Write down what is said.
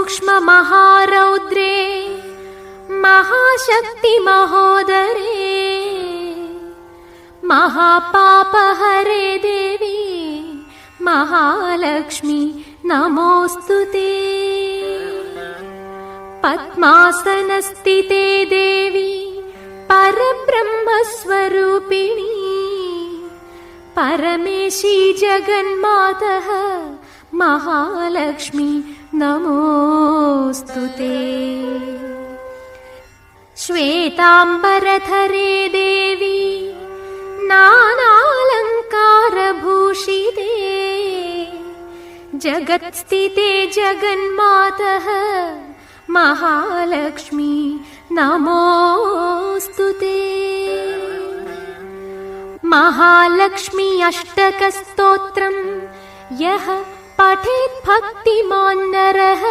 सूक्ष्म महारौद्रे महाशक्ति महोदरे महापापहरे देवी महालक्ष्मी नमोस्तुते। पद्मासनस्थिते देवी परब्रह्मस्वरूपिणी परमेशी जगन्मातः महालक्ष्मी नमोस्तुते। श्वेतांबरधरे देवी नानालंकारभूषिते जगत्स्थिते जगन्मातः महालक्ष्मी नमोस्तुते। महालक्ष्मी अष्टकस्तोत्रम् यः पठेत् भक्तिमान् नरः